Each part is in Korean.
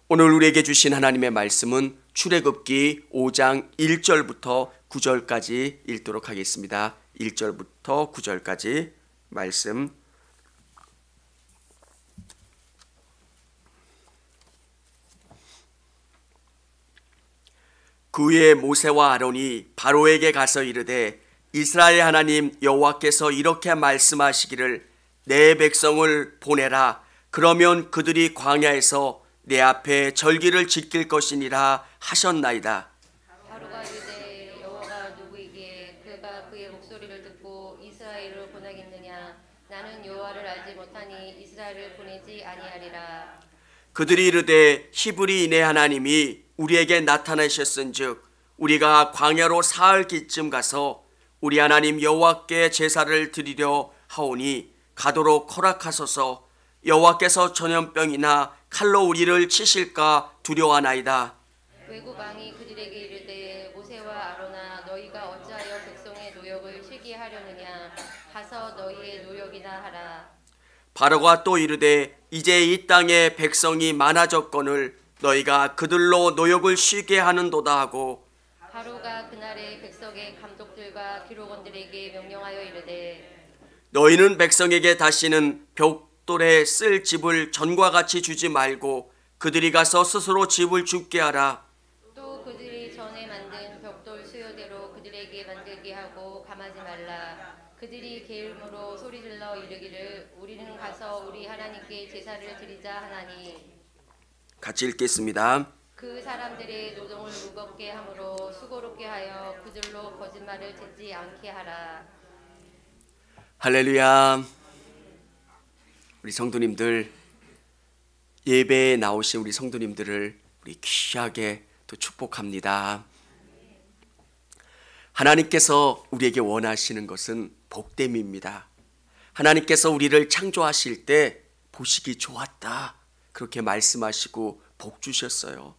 오늘 우리에게 주신 하나님의 말씀은 출애굽기 5장 1절부터 9절까지 읽도록 하겠습니다. 1절부터 9절까지 말씀. 그 후에 모세와 아론이 바로에게 가서 이르되 이스라엘 하나님 여호와께서 이렇게 말씀하시기를 내 백성을 보내라. 그러면 그들이 광야에서 내 앞에 절기를 지킬 것이니라 하셨나이다. 바로가 이르되 여호와가 누구이기에 그가 그의 목소리를 듣고 이스라엘을 보내겠느냐. 나는 여호와를 알지 못하니 이스라엘을 보내지 아니하리라. 그들이 이르되 히브리인의 하나님이 우리에게 나타나셨은즉 우리가 광야로 사흘기쯤 가서 우리 하나님 여호와께 제사를 드리려 하오니 가도록 허락하소서. 여호와께서 전염병이나 칼로 우리를 치실까 두려워하나이다. 외국 왕이 그들에게 이르되 모세와 아론아 너희가 어찌하여 백성의 노역을 쉬게 하려느냐. 가서 너희의 노역이나 하라. 바로가 또 이르되 이제 이 땅에 백성이 많아졌거늘 너희가 그들로 노역을 쉬게 하는도다 하고 바로가 그날에 백성의 감독들과 기록원들에게 명령하여 이르되 너희는 백성에게 다시는 벽돌에 쓸 집을 전과 같이 주지 말고 그들이 가서 스스로 집을 줍게 하라. 또 그들이 전에 만든 벽돌 수요대로 그들에게 만들게 하고 감하지 말라. 그들이 게으름으로 소리질러 이르기를 우리는 가서 우리 하나님께 제사를 드리자 하나니. 같이 읽겠습니다. 그 사람들의 노동을 무겁게 함으로 수고롭게 하여 그들로 거짓말을 듣지 않게 하라. 할렐루야. 우리 성도님들, 예배에 나오신 우리 성도님들을 우리 귀하게 또 축복합니다. 하나님께서 우리에게 원하시는 것은 복됨입니다. 하나님께서 우리를 창조하실 때 보시기 좋았다 그렇게 말씀하시고 복 주셨어요.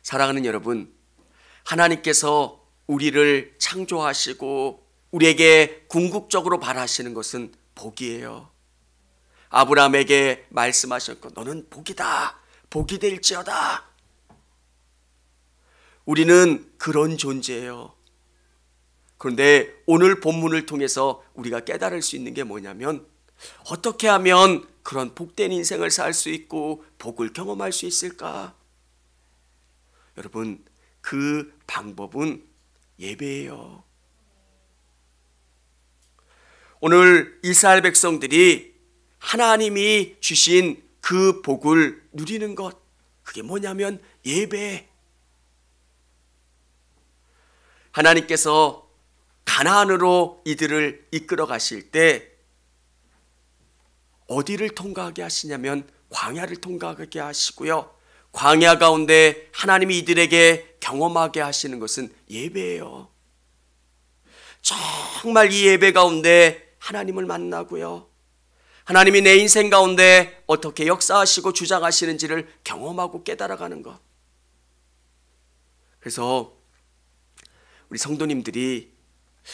사랑하는 여러분, 하나님께서 우리를 창조하시고 우리에게 궁극적으로 바라시는 것은 복이에요. 아브라함에게 말씀하셨고 너는 복이다, 복이 될지어다. 우리는 그런 존재예요. 그런데 오늘 본문을 통해서 우리가 깨달을 수 있는 게 뭐냐면 어떻게 하면 그런 복된 인생을 살 수 있고 복을 경험할 수 있을까? 여러분, 그 방법은 예배예요. 오늘 이스라엘 백성들이 하나님이 주신 그 복을 누리는 것, 그게 뭐냐면 예배. 하나님께서 가나안으로 이들을 이끌어 가실 때 어디를 통과하게 하시냐면 광야를 통과하게 하시고요. 광야 가운데 하나님이 이들에게 경험하게 하시는 것은 예배예요. 정말 이 예배 가운데 하나님을 만나고요. 하나님이 내 인생 가운데 어떻게 역사하시고 주장하시는지를 경험하고 깨달아가는 것. 그래서 우리 성도님들이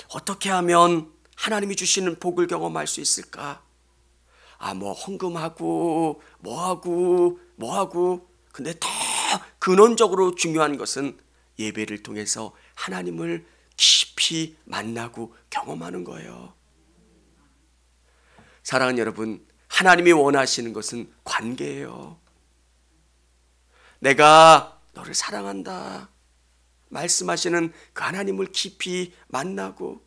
어떻게 하면 하나님이 주시는 복을 경험할 수 있을까? 뭐 헌금하고 뭐하고 근데 더 근원적으로 중요한 것은 예배를 통해서 하나님을 깊이 만나고 경험하는 거예요. 사랑하는 여러분, 하나님이 원하시는 것은 관계예요. 내가 너를 사랑한다 말씀하시는 그 하나님을 깊이 만나고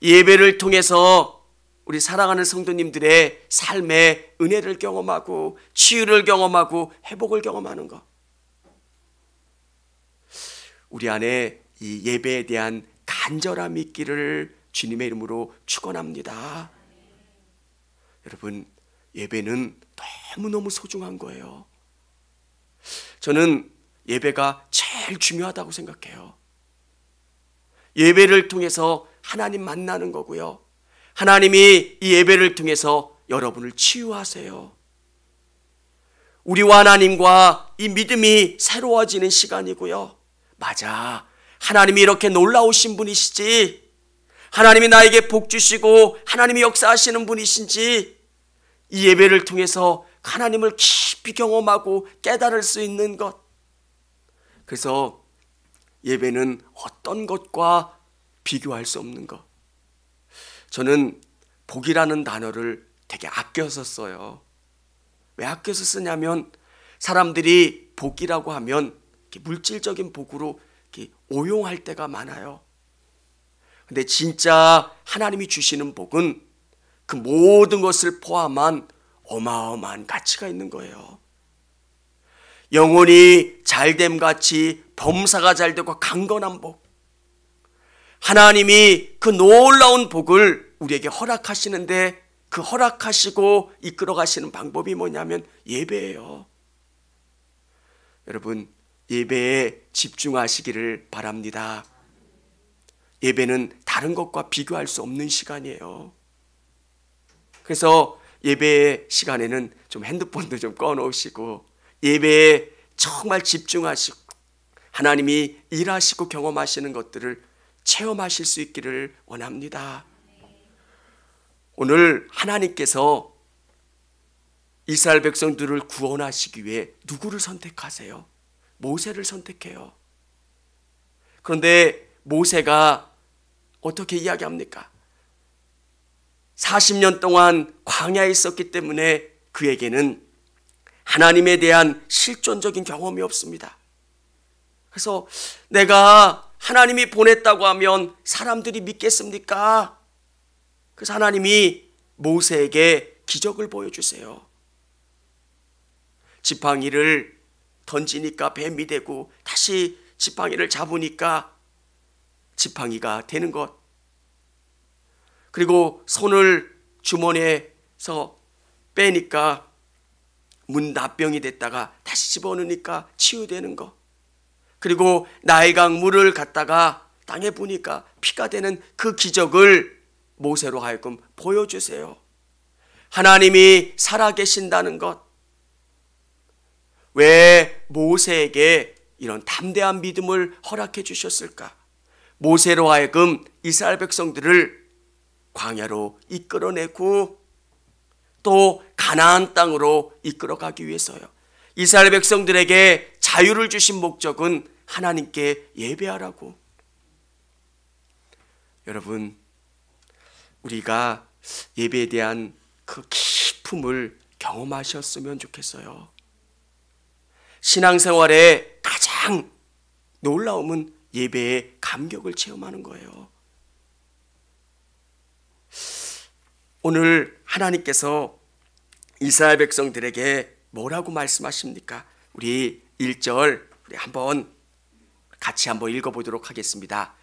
예배를 통해서 우리 사랑하는 성도님들의 삶의 은혜를 경험하고 치유를 경험하고 회복을 경험하는 것. 우리 안에 이 예배에 대한 간절함이 있기를 주님의 이름으로 축원합니다. 여러분, 예배는 너무너무 소중한 거예요. 저는 예배가 제일 중요하다고 생각해요. 예배를 통해서 하나님 만나는 거고요. 하나님이 이 예배를 통해서 여러분을 치유하세요. 우리와 하나님과 이 믿음이 새로워지는 시간이고요. 맞아, 하나님이 이렇게 놀라우신 분이시지, 하나님이 나에게 복 주시고 하나님이 역사하시는 분이신지 이 예배를 통해서 하나님을 깊이 경험하고 깨달을 수 있는 것. 그래서 예배는 어떤 것과 비교할 수 없는 것. 저는 복이라는 단어를 되게 아껴서 써요. 왜 아껴서 쓰냐면 사람들이 복이라고 하면 물질적인 복으로 오용할 때가 많아요. 근데 진짜 하나님이 주시는 복은 그 모든 것을 포함한 어마어마한 가치가 있는 거예요. 영혼이 잘됨같이 범사가 잘되고 강건한 복. 하나님이 그 놀라운 복을 우리에게 허락하시는데 그 허락하시고 이끌어 가시는 방법이 뭐냐면 예배예요. 여러분, 예배에 집중하시기를 바랍니다. 예배는 다른 것과 비교할 수 없는 시간이에요. 그래서 예배 시간에는 좀 핸드폰도 좀 꺼놓으시고 예배에 정말 집중하시고 하나님이 일하시고 경험하시는 것들을 체험하실 수 있기를 원합니다. 오늘 하나님께서 이스라엘 백성들을 구원하시기 위해 누구를 선택하세요? 모세를 선택해요. 그런데 모세가 어떻게 이야기합니까? 40년 동안 광야에 있었기 때문에 그에게는 하나님에 대한 실존적인 경험이 없습니다. 그래서 내가 하나님이 보냈다고 하면 사람들이 믿겠습니까? 그래서 하나님이 모세에게 기적을 보여주세요. 지팡이를 던지니까 뱀이 되고 다시 지팡이를 잡으니까 지팡이가 되는 것. 그리고 손을 주머니에서 빼니까 문나병이 됐다가 다시 집어넣으니까 치유되는 것. 그리고 나일강 물을 갖다가 땅에 부니까 피가 되는 그 기적을 모세로 하여금 보여주세요. 하나님이 살아계신다는 것. 왜 모세에게 이런 담대한 믿음을 허락해 주셨을까? 모세로 하여금 이스라엘 백성들을 광야로 이끌어내고 또 가나안 땅으로 이끌어가기 위해서요. 이스라엘 백성들에게 자유를 주신 목적은 하나님께 예배하라고. 여러분, 우리가 예배에 대한 그 기쁨을 경험하셨으면 좋겠어요. 신앙생활의 가장 놀라움은 예배의 감격을 체험하는 거예요. 오늘 하나님께서 이스라엘 백성들에게 뭐라고 말씀하십니까? 우리 1절 우리 같이 한번 읽어보도록 하겠습니다.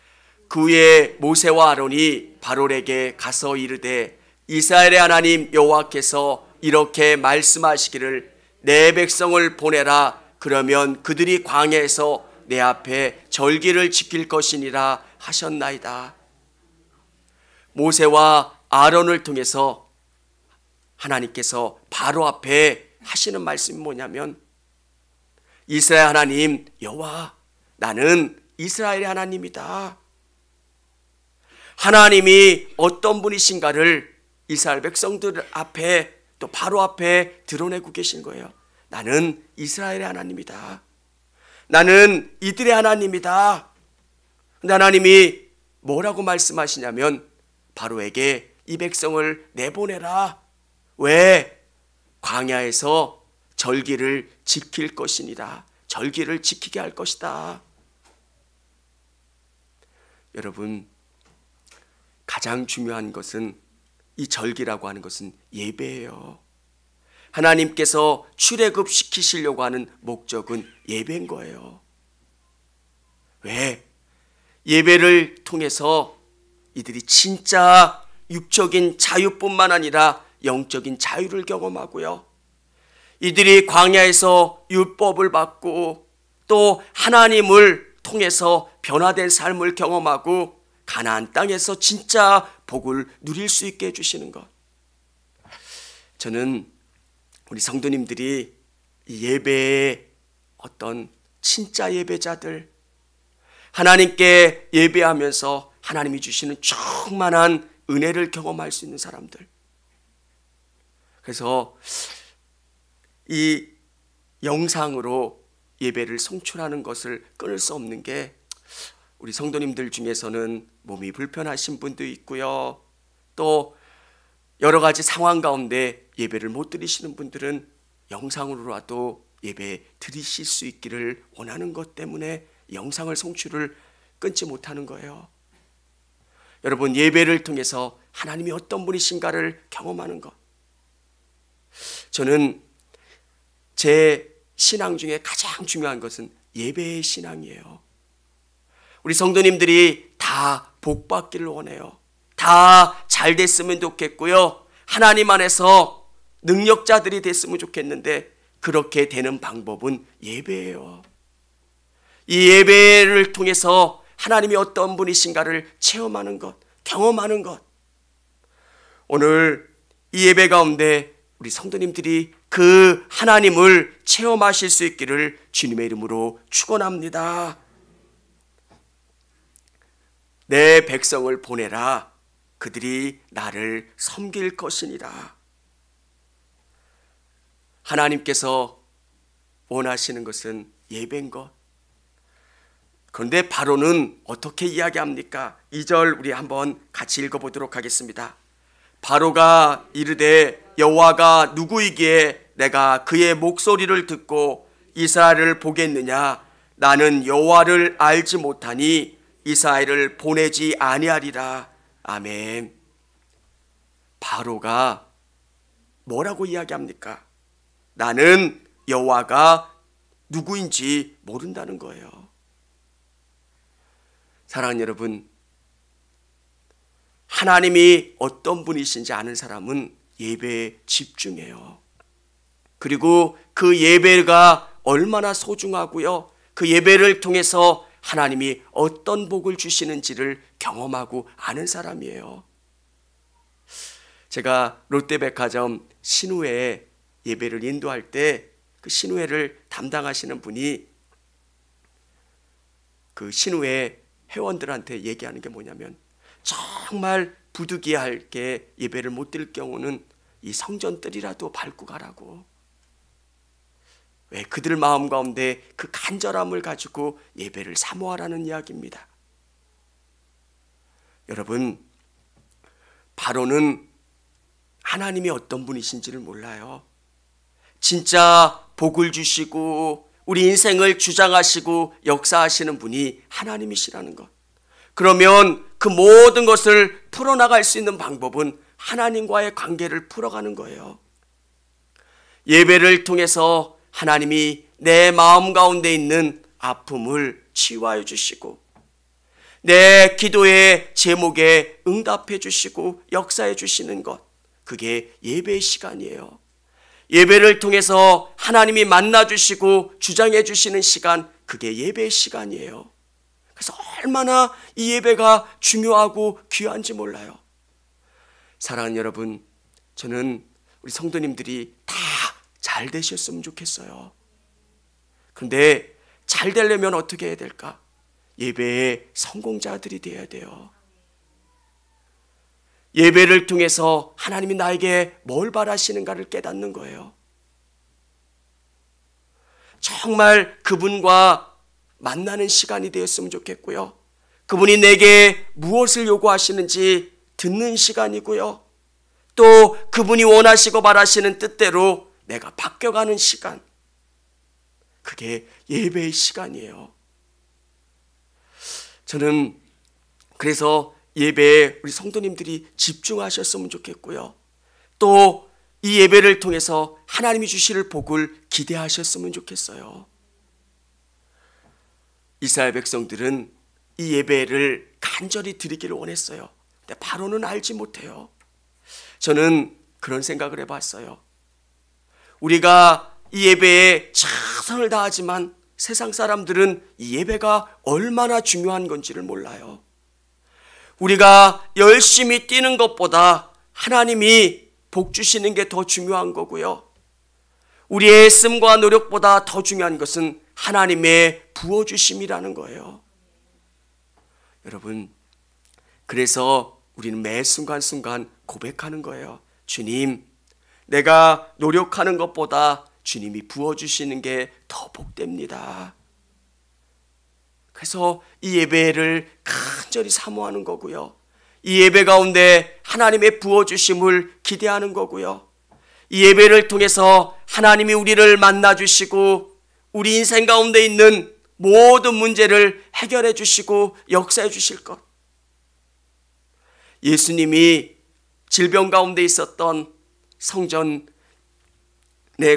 그 후에 모세와 아론이 바로에게 가서 이르되 이스라엘의 하나님 여호와께서 이렇게 말씀하시기를 내 백성을 보내라. 그러면 그들이 광야에서 내 앞에 절기를 지킬 것이니라 하셨나이다. 모세와 아론을 통해서 하나님께서 바로 앞에 하시는 말씀이 뭐냐면 이스라엘 하나님 여호와, 나는 이스라엘의 하나님이다. 하나님이 어떤 분이신가를 이스라엘 백성들 앞에 또 바로 앞에 드러내고 계신 거예요. 나는 이스라엘의 하나님이다. 나는 이들의 하나님이다. 근데 하나님이 뭐라고 말씀하시냐면 바로에게 이 백성을 내보내라. 왜? 광야에서 절기를 지킬 것이니라. 절기를 지키게 할 것이다. 여러분, 가장 중요한 것은 이 절기라고 하는 것은 예배예요. 하나님께서 출애굽시키시려고 하는 목적은 예배인 거예요. 왜? 예배를 통해서 이들이 진짜 육적인 자유뿐만 아니라 영적인 자유를 경험하고요. 이들이 광야에서 율법을 받고 또 하나님을 통해서 변화된 삶을 경험하고 가나안 땅에서 진짜 복을 누릴 수 있게 해주시는 것. 저는 우리 성도님들이 이 예배의 어떤 진짜 예배자들, 하나님께 예배하면서 하나님이 주시는 충만한 은혜를 경험할 수 있는 사람들. 그래서 이 영상으로 예배를 송출하는 것을 끊을 수 없는 게 우리 성도님들 중에서는 몸이 불편하신 분도 있고요. 또 여러 가지 상황 가운데 예배를 못 드리시는 분들은 영상으로라도 예배 드리실 수 있기를 원하는 것 때문에 영상을 송출을 끊지 못하는 거예요. 여러분, 예배를 통해서 하나님이 어떤 분이신가를 경험하는 것, 저는 제 신앙 중에 가장 중요한 것은 예배의 신앙이에요. 우리 성도님들이 다 복받기를 원해요. 다 잘 됐으면 좋겠고요. 하나님 안에서 능력자들이 됐으면 좋겠는데 그렇게 되는 방법은 예배예요. 이 예배를 통해서 하나님이 어떤 분이신가를 체험하는 것, 경험하는 것. 오늘 이 예배 가운데 우리 성도님들이 그 하나님을 체험하실 수 있기를 주님의 이름으로 축원합니다. 내 백성을 보내라. 그들이 나를 섬길 것이니라. 하나님께서 원하시는 것은 예배인 것. 그런데 바로는 어떻게 이야기합니까? 2절 우리 한번 같이 읽어보도록 하겠습니다. 바로가 이르되 여호와가 누구이기에 내가 그의 목소리를 듣고 이스라엘을 보겠느냐? 나는 여호와를 알지 못하니 이스라엘을 보내지 아니하리라. 아멘. 바로가 뭐라고 이야기합니까? 나는 여호와가 누구인지 모른다는 거예요. 사랑하는 여러분, 하나님이 어떤 분이신지 아는 사람은 예배에 집중해요. 그리고 그 예배가 얼마나 소중하고요, 그 예배를 통해서 하나님이 어떤 복을 주시는지를 경험하고 아는 사람이에요. 제가 롯데백화점 신우회 예배를 인도할 때 그 신우회를 담당하시는 분이 그 신우회 회원들한테 얘기하는 게 뭐냐면, 정말 부득이하게 예배를 못 드릴 경우는 이 성전뜰이라도 밟고 가라고. 왜? 그들 마음 가운데 그 간절함을 가지고 예배를 사모하라는 이야기입니다. 여러분, 바로는 하나님이 어떤 분이신지를 몰라요. 진짜 복을 주시고 우리 인생을 주장하시고 역사하시는 분이 하나님이시라는 것. 그러면 그 모든 것을 풀어나갈 수 있는 방법은 하나님과의 관계를 풀어가는 거예요. 예배를 통해서 하나님이 내 마음 가운데 있는 아픔을 치유하여 주시고 내 기도의 제목에 응답해 주시고 역사해 주시는 것, 그게 예배의 시간이에요. 예배를 통해서 하나님이 만나 주시고 주장해 주시는 시간, 그게 예배의 시간이에요. 그래서 얼마나 이 예배가 중요하고 귀한지 몰라요. 사랑하는 여러분, 저는 우리 성도님들이 다 잘 되셨으면 좋겠어요. 그런데 잘 되려면 어떻게 해야 될까? 예배의 성공자들이 되어야 돼요. 예배를 통해서 하나님이 나에게 뭘 바라시는가를 깨닫는 거예요. 정말 그분과 만나는 시간이 되었으면 좋겠고요. 그분이 내게 무엇을 요구하시는지 듣는 시간이고요. 또 그분이 원하시고 바라시는 뜻대로 내가 바뀌어가는 시간, 그게 예배의 시간이에요. 저는 그래서 예배에 우리 성도님들이 집중하셨으면 좋겠고요. 또 이 예배를 통해서 하나님이 주실 복을 기대하셨으면 좋겠어요. 이스라엘 백성들은 이 예배를 간절히 드리기를 원했어요. 근데 바로는 알지 못해요. 저는 그런 생각을 해봤어요. 우리가 이 예배에 최선을 다하지만 세상 사람들은 이 예배가 얼마나 중요한 건지를 몰라요. 우리가 열심히 뛰는 것보다 하나님이 복 주시는 게 더 중요한 거고요. 우리의 애씀과 노력보다 더 중요한 것은 하나님의 부어주심이라는 거예요. 여러분, 그래서 우리는 매 순간순간 고백하는 거예요. 주님, 내가 노력하는 것보다 주님이 부어주시는 게 더 복됩니다. 그래서 이 예배를 간절히 사모하는 거고요. 이 예배 가운데 하나님의 부어주심을 기대하는 거고요. 이 예배를 통해서 하나님이 우리를 만나주시고 우리 인생 가운데 있는 모든 문제를 해결해 주시고 역사해 주실 것. 예수님이 질병 가운데 있었던 성전에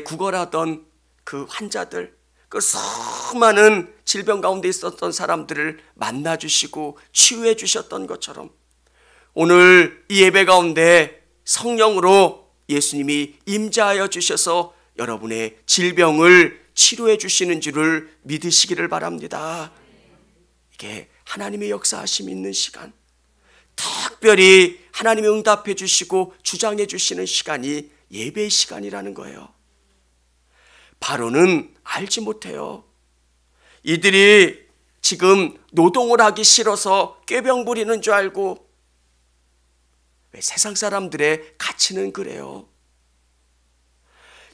구걸하던 그 환자들, 그 수많은 질병 가운데 있었던 사람들을 만나주시고 치유해 주셨던 것처럼 오늘 이 예배 가운데 성령으로 예수님이 임재하여 주셔서 여러분의 질병을 치료해 주시는 줄을 믿으시기를 바랍니다. 이게 하나님의 역사하심이 있는 시간, 특별히 하나님이 응답해 주시고 주장해 주시는 시간이 예배의 시간이라는 거예요. 바로는 알지 못해요. 이들이 지금 노동을 하기 싫어서 꾀병 부리는 줄 알고, 왜 세상 사람들의 가치는 그래요.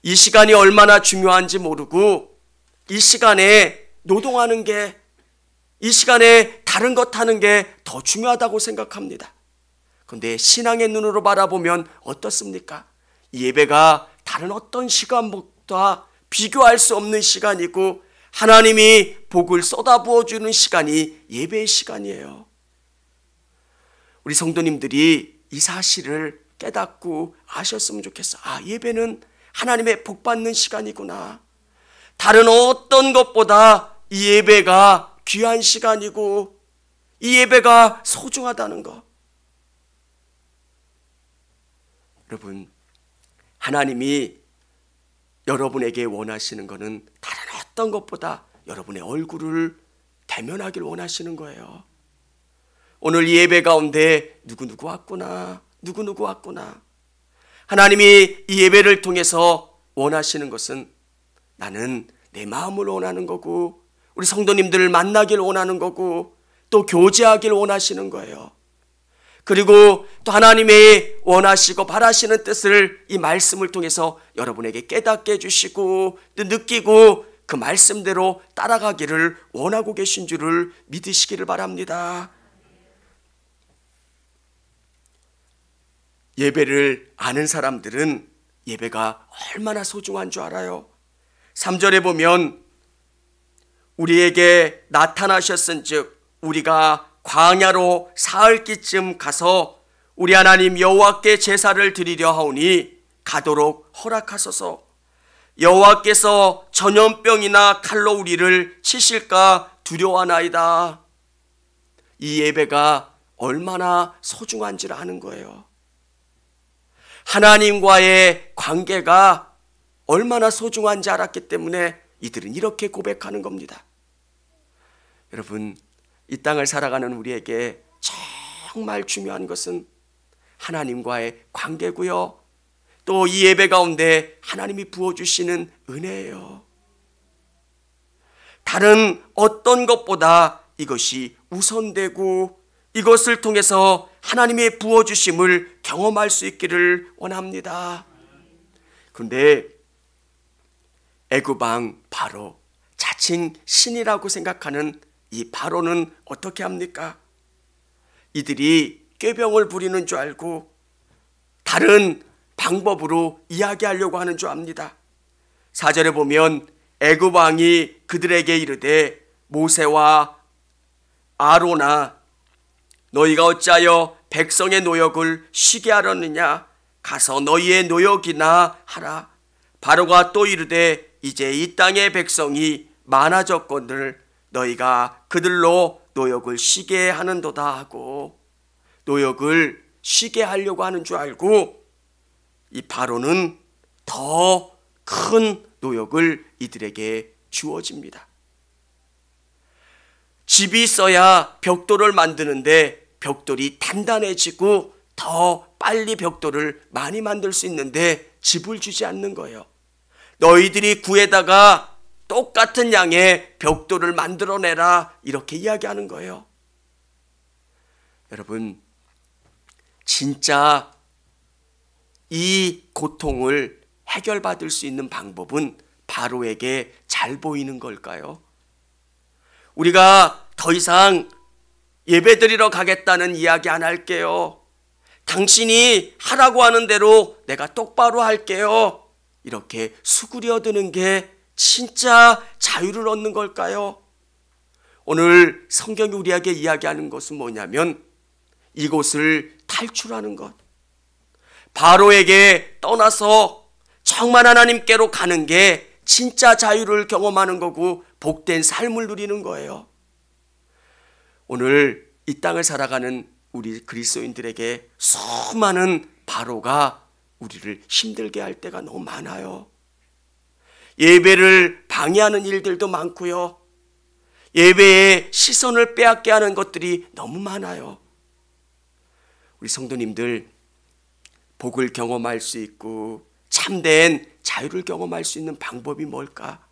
이 시간이 얼마나 중요한지 모르고 이 시간에 노동하는 게, 이 시간에 다른 것 하는 게 더 중요하다고 생각합니다. 그런데 신앙의 눈으로 바라보면 어떻습니까? 이 예배가 다른 어떤 시간보다 비교할 수 없는 시간이고 하나님이 복을 쏟아부어주는 시간이 예배의 시간이에요. 우리 성도님들이 이 사실을 깨닫고 아셨으면 좋겠어. 아, 예배는 하나님의 복 받는 시간이구나. 다른 어떤 것보다 이 예배가 귀한 시간이고 이 예배가 소중하다는 것. 여러분, 하나님이 여러분에게 원하시는 것은 다른 어떤 것보다 여러분의 얼굴을 대면하길 원하시는 거예요. 오늘 이 예배 가운데 누구누구 왔구나, 누구누구 왔구나. 하나님이 이 예배를 통해서 원하시는 것은 나는 내 마음을 원하는 거고 우리 성도님들을 만나길 원하는 거고 또 교제하길 원하시는 거예요. 그리고 또 하나님의 원하시고 바라시는 뜻을 이 말씀을 통해서 여러분에게 깨닫게 해주시고 또 느끼고 그 말씀대로 따라가기를 원하고 계신 줄을 믿으시기를 바랍니다. 예배를 아는 사람들은 예배가 얼마나 소중한 줄 알아요. 3절에 보면 우리에게 나타나셨은즉 우리가 광야로 사흘기쯤 가서 우리 하나님 여호와께 제사를 드리려 하오니 가도록 허락하소서. 여호와께서 전염병이나 칼로 우리를 치실까 두려워하나이다. 이 예배가 얼마나 소중한지를 아는 거예요. 하나님과의 관계가 얼마나 소중한지 알았기 때문에 이들은 이렇게 고백하는 겁니다. 여러분, 이 땅을 살아가는 우리에게 정말 중요한 것은 하나님과의 관계고요. 또 이 예배 가운데 하나님이 부어주시는 은혜예요. 다른 어떤 것보다 이것이 우선되고 이것을 통해서 하나님의 부어주심을 경험할 수 있기를 원합니다. 그런데 애굽 왕 바로, 자칭 신이라고 생각하는 이 바로는 어떻게 합니까? 이들이 꾀병을 부리는 줄 알고 다른 방법으로 이야기하려고 하는 줄 압니다. 4절에 보면 애굽 왕이 그들에게 이르되 모세와 아론아, 너희가 어찌하여 백성의 노역을 쉬게 하려느냐? 가서 너희의 노역이나 하라. 바로가 또 이르되 이제 이 땅의 백성이 많아졌거늘 너희가 그들로 노역을 쉬게 하는도다 하고, 노역을 쉬게 하려고 하는 줄 알고 이 바로는 더 큰 노역을 이들에게 주어집니다. 집이 있어야 벽돌을 만드는데 벽돌이 단단해지고 더 빨리 벽돌을 많이 만들 수 있는데 집을 주지 않는 거예요. 너희들이 구에다가 똑같은 양의 벽돌을 만들어내라, 이렇게 이야기하는 거예요. 여러분, 진짜 이 고통을 해결받을 수 있는 방법은 바로에게 잘 보이는 걸까요? 우리가 더 이상 예배드리러 가겠다는 이야기 안 할게요. 당신이 하라고 하는 대로 내가 똑바로 할게요. 이렇게 수그려드는 게 진짜 자유를 얻는 걸까요? 오늘 성경이 우리에게 이야기하는 것은 뭐냐면 이곳을 탈출하는 것. 바로에게 떠나서 정말 하나님께로 가는 게 진짜 자유를 경험하는 거고 복된 삶을 누리는 거예요. 오늘 이 땅을 살아가는 우리 그리스도인들에게 수많은 바로가 우리를 힘들게 할 때가 너무 많아요. 예배를 방해하는 일들도 많고요. 예배에 시선을 빼앗게 하는 것들이 너무 많아요. 우리 성도님들, 복을 경험할 수 있고 참된 자유를 경험할 수 있는 방법이 뭘까?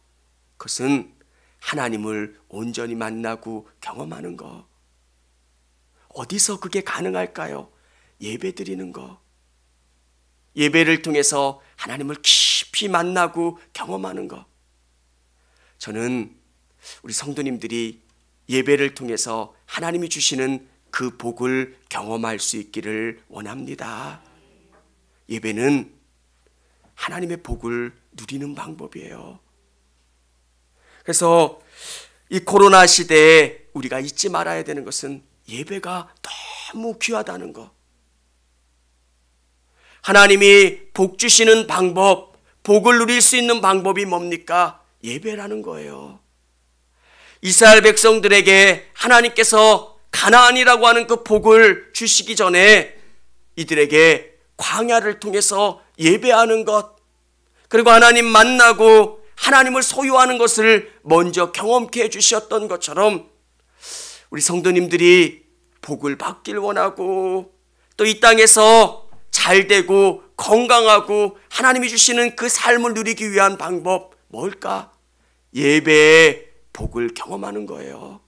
그것은 하나님을 온전히 만나고 경험하는 거. 어디서 그게 가능할까요? 예배 드리는 거. 예배를 통해서 하나님을 깊이 만나고 경험하는 거. 저는 우리 성도님들이 예배를 통해서 하나님이 주시는 그 복을 경험할 수 있기를 원합니다. 예배는 하나님의 복을 누리는 방법이에요. 그래서 이 코로나 시대에 우리가 잊지 말아야 되는 것은 예배가 너무 귀하다는 것. 하나님이 복 주시는 방법, 복을 누릴 수 있는 방법이 뭡니까? 예배라는 거예요. 이스라엘 백성들에게 하나님께서 가나안이라고 하는 그 복을 주시기 전에 이들에게 광야를 통해서 예배하는 것, 그리고 하나님 만나고 하나님을 소유하는 것을 먼저 경험케 해주셨던 것처럼 우리 성도님들이 복을 받길 원하고 또 이 땅에서 잘 되고 건강하고 하나님이 주시는 그 삶을 누리기 위한 방법 뭘까? 예배의 복을 경험하는 거예요.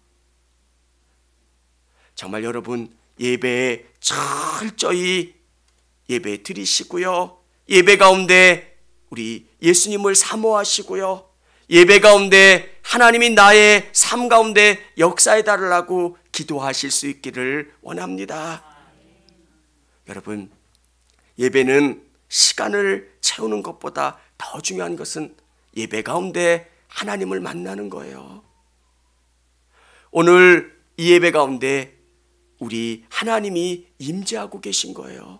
정말 여러분 예배에 철저히 예배 드리시고요. 예배 가운데 우리 예수님을 사모하시고요. 예배 가운데 하나님이 나의 삶 가운데 역사해 달라고 기도하실 수 있기를 원합니다. 여러분, 예배는 시간을 채우는 것보다 더 중요한 것은 예배 가운데 하나님을 만나는 거예요. 오늘 이 예배 가운데 우리 하나님이 임재하고 계신 거예요.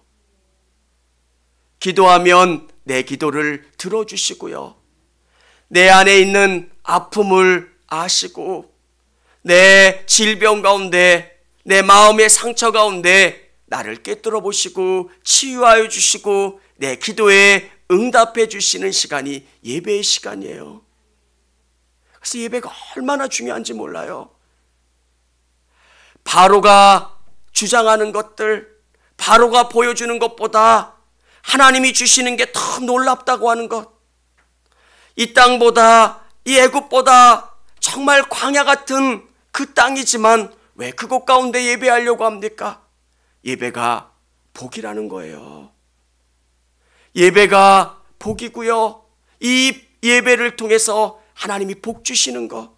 기도하면 내 기도를 들어주시고요. 내 안에 있는 아픔을 아시고 내 질병 가운데 내 마음의 상처 가운데 나를 꿰뚫어 보시고 치유하여 주시고 내 기도에 응답해 주시는 시간이 예배의 시간이에요. 그래서 예배가 얼마나 중요한지 몰라요. 바로가 주장하는 것들, 바로가 보여주는 것보다 하나님이 주시는 게 더 놀랍다고 하는 것, 이 땅보다 이 애굽보다 정말 광야 같은 그 땅이지만 왜 그곳 가운데 예배하려고 합니까? 예배가 복이라는 거예요. 예배가 복이고요. 이 예배를 통해서 하나님이 복 주시는 것.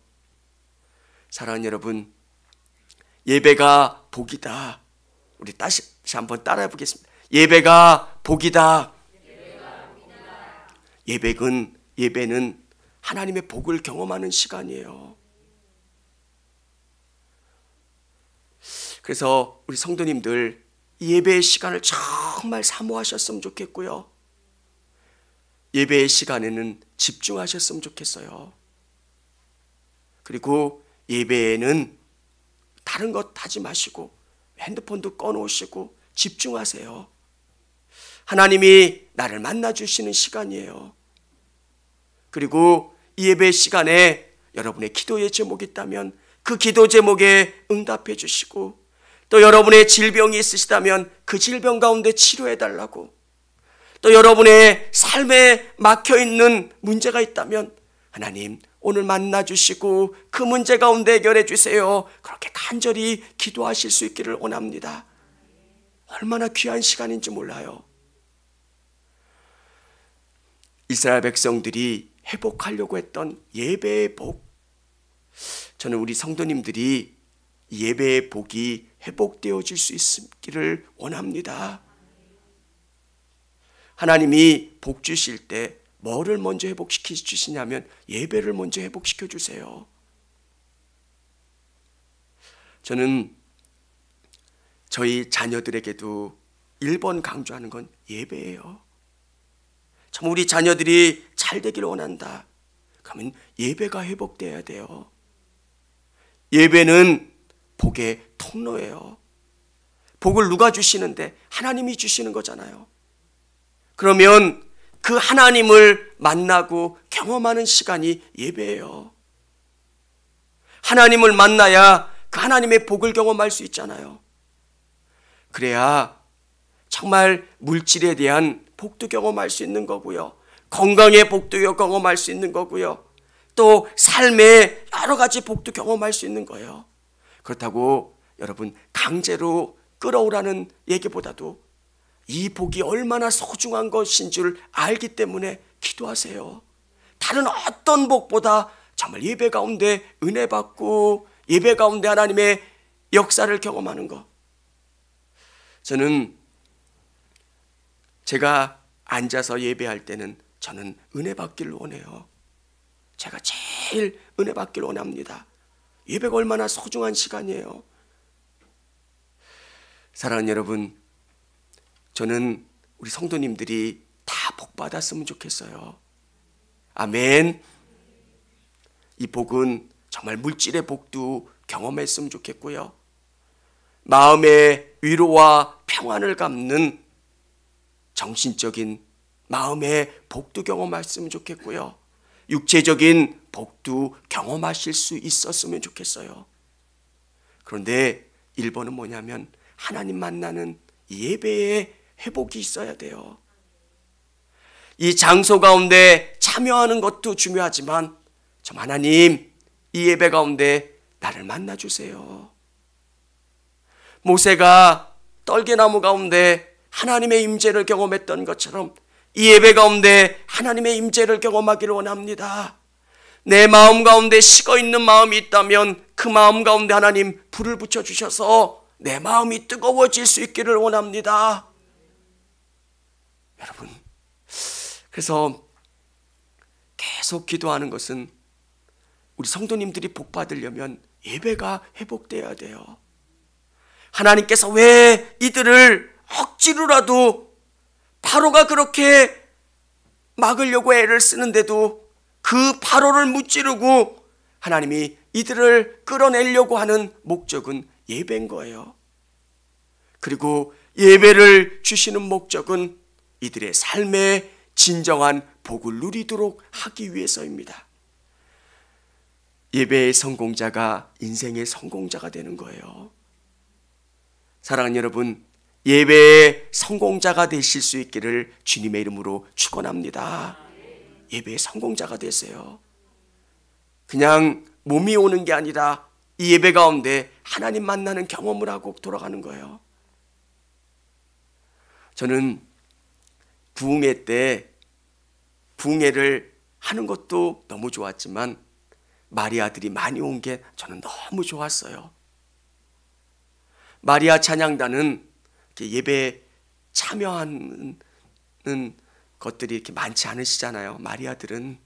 사랑하는 여러분, 예배가 복이다. 우리 다시 한번 따라해 보겠습니다. 예배가 복이다. 예배는 하나님의 복을 경험하는 시간이에요. 그래서 우리 성도님들 이 예배의 시간을 정말 사모하셨으면 좋겠고요. 예배의 시간에는 집중하셨으면 좋겠어요. 그리고 예배에는 다른 것 하지 마시고 핸드폰도 꺼놓으시고 집중하세요. 하나님이 나를 만나주시는 시간이에요. 그리고 이 예배 시간에 여러분의 기도의 제목이 있다면 그 기도 제목에 응답해 주시고 또 여러분의 질병이 있으시다면 그 질병 가운데 치료해 달라고 또 여러분의 삶에 막혀있는 문제가 있다면 하나님 오늘 만나주시고 그 문제 가운데 해결해 주세요. 그렇게 간절히 기도하실 수 있기를 원합니다. 얼마나 귀한 시간인지 몰라요. 이스라엘 백성들이 회복하려고 했던 예배의 복, 저는 우리 성도님들이 예배의 복이 회복되어질 수 있기를 원합니다. 하나님이 복 주실 때 뭐를 먼저 회복시켜 주시냐면 예배를 먼저 회복시켜 주세요. 저는 저희 자녀들에게도 1번 강조하는 건 예배예요. 참 우리 자녀들이 잘 되기를 원한다. 그러면 예배가 회복돼야 돼요. 예배는 복의 통로예요. 복을 누가 주시는데? 하나님이 주시는 거잖아요. 그러면 그 하나님을 만나고 경험하는 시간이 예배예요. 하나님을 만나야 그 하나님의 복을 경험할 수 있잖아요. 그래야 정말 물질에 대한 복도 경험할 수 있는 거고요. 건강의 복도 경험할 수 있는 거고요. 또 삶의 여러 가지 복도 경험할 수 있는 거예요. 그렇다고 여러분 강제로 끌어오라는 얘기보다도 이 복이 얼마나 소중한 것인 줄 알기 때문에 기도하세요. 다른 어떤 복보다 정말 예배 가운데 은혜 받고 예배 가운데 하나님의 역사를 경험하는 것. 저는 제가 앉아서 예배할 때는 저는 은혜 받기를 원해요. 제가 제일 은혜 받기를 원합니다. 예배가 얼마나 소중한 시간이에요. 사랑하는 여러분, 저는 우리 성도님들이 다 복 받았으면 좋겠어요. 아멘. 이 복은 정말 물질의 복도 경험했으면 좋겠고요. 마음의 위로와 평안을 갚는 정신적인 마음의 복도 경험했으면 좋겠고요. 육체적인 복도 경험하실 수 있었으면 좋겠어요. 그런데 1번은 뭐냐면 하나님 만나는 예배의 회복이 있어야 돼요. 이 장소 가운데 참여하는 것도 중요하지만 참 하나님 이 예배 가운데 나를 만나주세요. 모세가 떨게나무 가운데 하나님의 임재를 경험했던 것처럼 이 예배 가운데 하나님의 임재를 경험하기를 원합니다. 내 마음 가운데 식어있는 마음이 있다면 그 마음 가운데 하나님 불을 붙여주셔서 내 마음이 뜨거워질 수 있기를 원합니다. 여러분, 그래서 계속 기도하는 것은 우리 성도님들이 복 받으려면 예배가 회복돼야 돼요. 하나님께서 왜 이들을 억지로라도 바로가 그렇게 막으려고 애를 쓰는데도 그 바로를 무찌르고 하나님이 이들을 끌어내려고 하는 목적은 예배인 거예요. 그리고 예배를 주시는 목적은 이들의 삶의 진정한 복을 누리도록 하기 위해서입니다. 예배의 성공자가 인생의 성공자가 되는 거예요. 사랑하는 여러분, 예배의 성공자가 되실 수 있기를 주님의 이름으로 축원합니다. 예배의 성공자가 되세요. 그냥 몸이 오는 게 아니라 이 예배 가운데 하나님 만나는 경험을 하고 돌아가는 거예요. 저는 부흥회 때 부흥회를 하는 것도 너무 좋았지만 마리아들이 많이 온 게 저는 너무 좋았어요. 마리아 찬양단은 예배에 참여하는 것들이 이렇게 많지 않으시잖아요. 마리아들은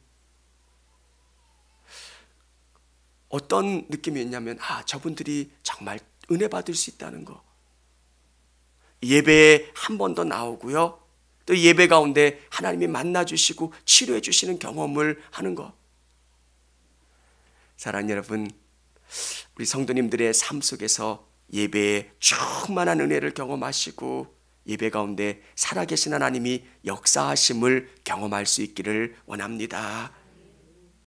어떤 느낌이었냐면 저분들이 정말 은혜 받을 수 있다는 거. 예배에 한 번 더 나오고요. 또 예배 가운데 하나님이 만나주시고 치료해 주시는 경험을 하는 거. 사랑하는 여러분, 우리 성도님들의 삶 속에서 예배에 충만한 은혜를 경험하시고 예배 가운데 살아계신 하나님이 역사하심을 경험할 수 있기를 원합니다.